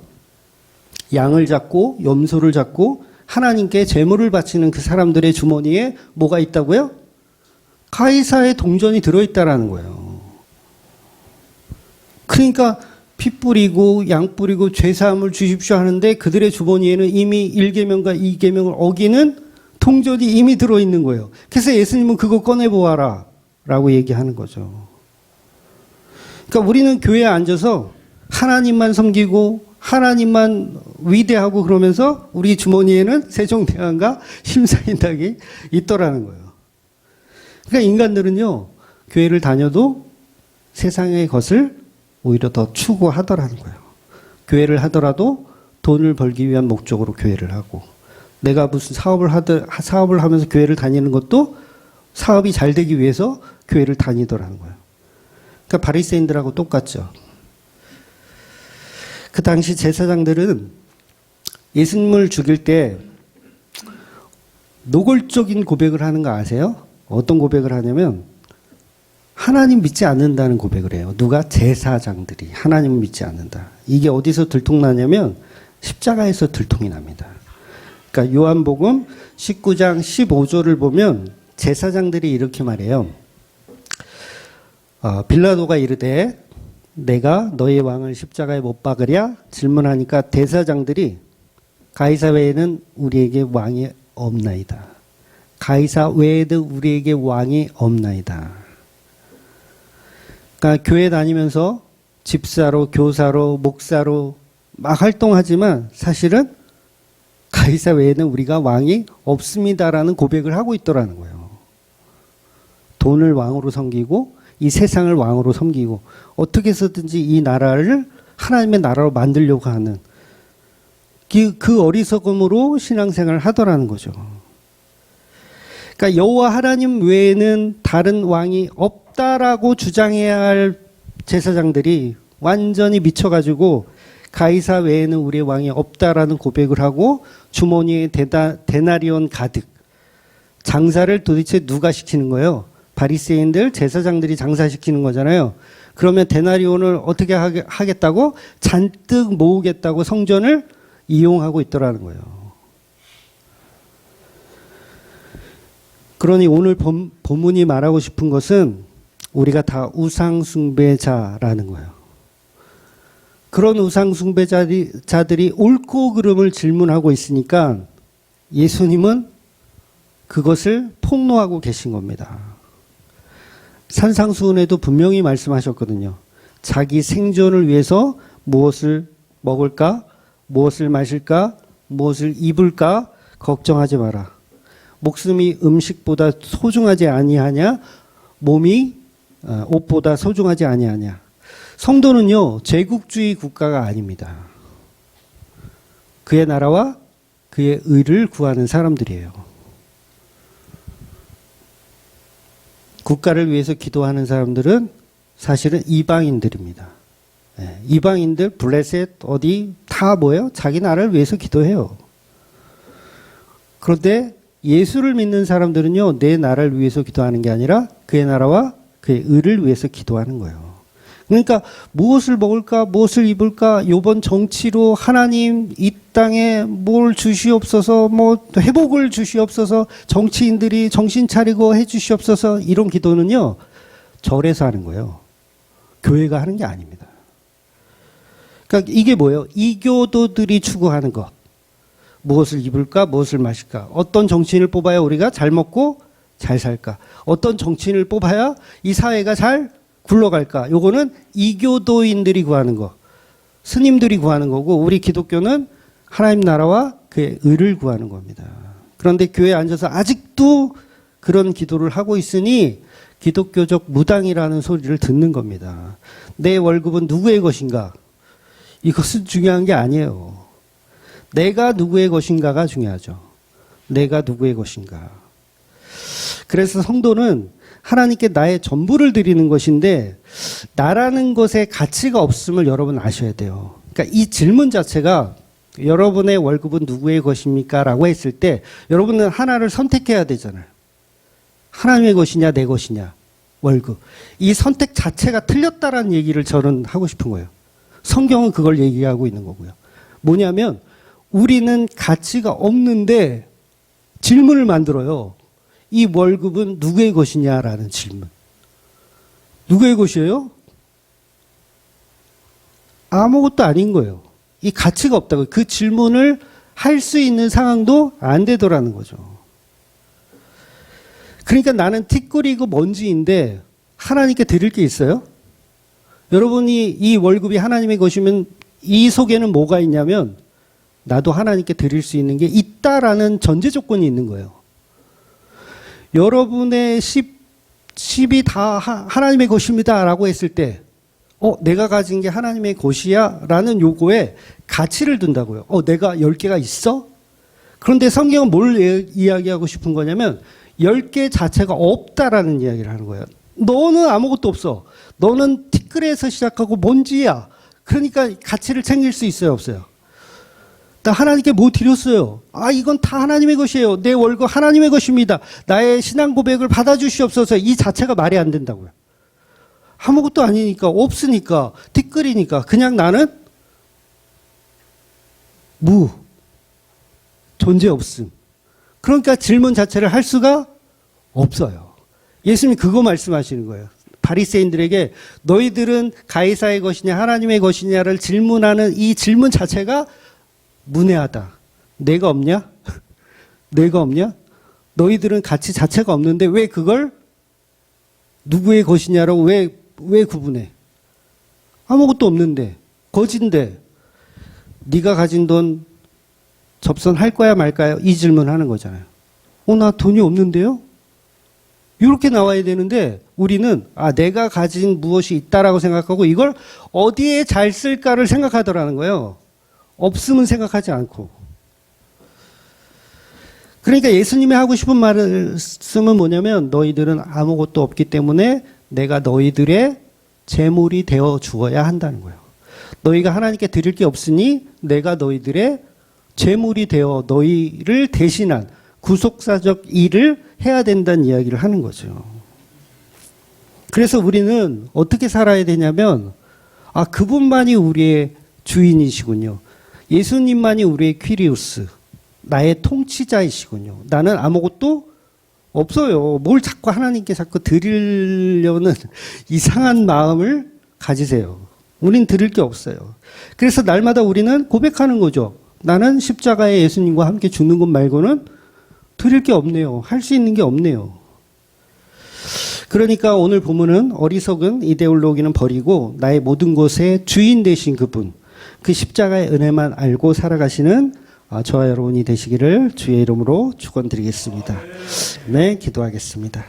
S1: 양을 잡고 염소를 잡고 하나님께 제물을 바치는 그 사람들의 주머니에 뭐가 있다고요? 가이사의 동전이 들어있다라는 거예요. 그러니까 피 뿌리고 양 뿌리고 죄사함을 주십시오 하는데 그들의 주머니에는 이미 1계명과 2계명을 어기는 동전이 이미 들어있는 거예요. 그래서 예수님은 그거 꺼내보아라 라고 얘기하는 거죠. 그러니까 우리는 교회에 앉아서 하나님만 섬기고 하나님만 위대하고 그러면서 우리 주머니에는 세종대왕과 심사인당이 있더라는 거예요. 그러니까 인간들은요, 교회를 다녀도 세상의 것을 오히려 더 추구하더라는 거예요. 교회를 하더라도 돈을 벌기 위한 목적으로 교회를 하고, 내가 무슨 사업을 하면서 교회를 다니는 것도 사업이 잘 되기 위해서 교회를 다니더라는 거예요. 그러니까 바리새인들하고 똑같죠. 그 당시 제사장들은 예수님을 죽일 때 노골적인 고백을 하는 거 아세요? 어떤 고백을 하냐면 하나님 믿지 않는다는 고백을 해요. 누가? 제사장들이 하나님을 믿지 않는다. 이게 어디서 들통나냐면 십자가에서 들통이 납니다. 그러니까 요한복음 19장 15절을 보면 제사장들이 이렇게 말해요. 빌라도가 이르되 내가 너의 왕을 십자가에 못 박으랴? 질문하니까 대사장들이 가이사 외에는 우리에게 왕이 없나이다. 가이사 외에도 우리에게 왕이 없나이다. 그러니까 교회 다니면서 집사로, 교사로, 목사로 막 활동하지만 사실은 가이사 외에는 우리가 왕이 없습니다라는 고백을 하고 있더라는 거예요. 돈을 왕으로 섬기고 이 세상을 왕으로 섬기고 어떻게 해서든지 이 나라를 하나님의 나라로 만들려고 하는 그 어리석음으로 신앙생활을 하더라는 거죠. 그러니까 여호와 하나님 외에는 다른 왕이 없다라고 주장해야 할 제사장들이 완전히 미쳐가지고 가이사 외에는 우리의 왕이 없다라는 고백을 하고 주머니에 데나리온 가득. 장사를 도대체 누가 시키는 거예요? 바리새인들, 제사장들이 장사시키는 거잖아요. 그러면 데나리온을 어떻게 하겠다고? 잔뜩 모으겠다고 성전을 이용하고 있더라는 거예요. 그러니 오늘 본문이 말하고 싶은 것은 우리가 다 우상숭배자라는 거예요. 그런 우상숭배자들이 옳고 그름을 질문하고 있으니까 예수님은 그것을 폭로하고 계신 겁니다. 산상수훈에도 분명히 말씀하셨거든요. 자기 생존을 위해서 무엇을 먹을까? 무엇을 마실까? 무엇을 입을까? 걱정하지 마라. 목숨이 음식보다 소중하지 아니하냐? 몸이 옷보다 소중하지 아니하냐? 성도는요, 제국주의 국가가 아닙니다. 그의 나라와 그의 의를 구하는 사람들이에요. 국가를 위해서 기도하는 사람들은 사실은 이방인들입니다. 이방인들, 블레셋, 어디 다 뭐예요? 자기 나라를 위해서 기도해요. 그런데 예수를 믿는 사람들은요, 내 나라를 위해서 기도하는 게 아니라 그의 나라와 그의 의를 위해서 기도하는 거예요. 그러니까 무엇을 먹을까, 무엇을 입을까, 요번 정치로 하나님 이 땅에 뭘 주시옵소서, 뭐 회복을 주시옵소서, 정치인들이 정신 차리고 해 주시옵소서, 이런 기도는요, 절에서 하는 거예요. 교회가 하는 게 아닙니다. 그러니까 이게 뭐예요? 이교도들이 추구하는 것. 무엇을 입을까, 무엇을 마실까, 어떤 정치인을 뽑아야 우리가 잘 먹고 잘 살까, 어떤 정치인을 뽑아야 이 사회가 잘 굴러갈까. 요거는 이교도인들이 구하는 거, 스님들이 구하는 거고, 우리 기독교는 하나님 나라와 그의 의를 구하는 겁니다. 그런데 교회에 앉아서 아직도 그런 기도를 하고 있으니 기독교적 무당이라는 소리를 듣는 겁니다. 내 월급은 누구의 것인가? 이것은 중요한 게 아니에요. 내가 누구의 것인가가 중요하죠. 내가 누구의 것인가. 그래서 성도는 하나님께 나의 전부를 드리는 것인데 나라는 것에 가치가 없음을 여러분 아셔야 돼요. 그러니까 이 질문 자체가 여러분의 월급은 누구의 것입니까? 라고 했을 때 여러분은 하나를 선택해야 되잖아요. 하나님의 것이냐 내 것이냐 월급. 이 선택 자체가 틀렸다라는 얘기를 저는 하고 싶은 거예요. 성경은 그걸 얘기하고 있는 거고요. 뭐냐면 우리는 가치가 없는데 질문을 만들어요. 이 월급은 누구의 것이냐라는 질문. 누구의 것이에요? 아무것도 아닌 거예요. 이 가치가 없다고. 그 질문을 할 수 있는 상황도 안 되더라는 거죠. 그러니까 나는 티끌이고 먼지인데 하나님께 드릴 게 있어요? 여러분이 이 월급이 하나님의 것이면 이 속에는 뭐가 있냐면 나도 하나님께 드릴 수 있는 게 있다라는 전제 조건이 있는 거예요. 여러분의 10이 다 하나님의 것입니다 라고 했을 때 내가 가진 게 하나님의 것이야 라는 요구에 가치를 둔다고요. 내가 10개가 있어? 그런데 성경은 뭘 이야기하고 싶은 거냐면 10개 자체가 없다라는 이야기를 하는 거예요. 너는 아무것도 없어. 너는 티끌에서 시작하고 먼지야. 그러니까 가치를 챙길 수 있어요, 없어요? 나 하나님께 뭐 드렸어요? 이건 다 하나님의 것이에요. 내 월급 하나님의 것입니다. 나의 신앙 고백을 받아주시옵소서. 이 자체가 말이 안 된다고요. 아무것도 아니니까, 없으니까, 티끌이니까, 그냥 나는 존재 없음. 그러니까 질문 자체를 할 수가 없어요. 예수님이 그거 말씀하시는 거예요. 바리새인들에게 너희들은 가이사의 것이냐 하나님의 것이냐를 질문하는 이 질문 자체가 문외하다. 내가 없냐? 내가 없냐? 너희들은 가치 자체가 없는데 왜 그걸 누구의 것이냐라고 왜 구분해? 아무것도 없는데, 거진데, 네가 가진 돈 접선할 거야 말까요? 이 질문하는 거잖아요. 나 돈이 없는데요? 이렇게 나와야 되는데 우리는 내가 가진 무엇이 있다라고 생각하고 이걸 어디에 잘 쓸까를 생각하더라는 거예요. 없으면 생각하지 않고. 그러니까 예수님이 하고 싶은 말씀은 뭐냐면 너희들은 아무것도 없기 때문에 내가 너희들의 재물이 되어 주어야 한다는 거예요. 너희가 하나님께 드릴 게 없으니 내가 너희들의 재물이 되어 너희를 대신한 구속사적 일을 해야 된다는 이야기를 하는 거죠. 그래서 우리는 어떻게 살아야 되냐면 그분만이 우리의 주인이시군요. 예수님만이 우리의 퀴리우스, 나의 통치자이시군요. 나는 아무것도 없어요. 뭘 자꾸 하나님께 자꾸 드리려는 이상한 마음을 가지세요. 우린 드릴 게 없어요. 그래서 날마다 우리는 고백하는 거죠. 나는 십자가에 예수님과 함께 죽는 것 말고는 드릴 게 없네요. 할 수 있는 게 없네요. 그러니까 오늘 본문은 어리석은 이데올로기는 버리고 나의 모든 것의 주인 되신 그분, 그 십자가의 은혜만 알고 살아가시는 저와 여러분이 되시기를 주의 이름으로 축원드리겠습니다. 네, 기도하겠습니다.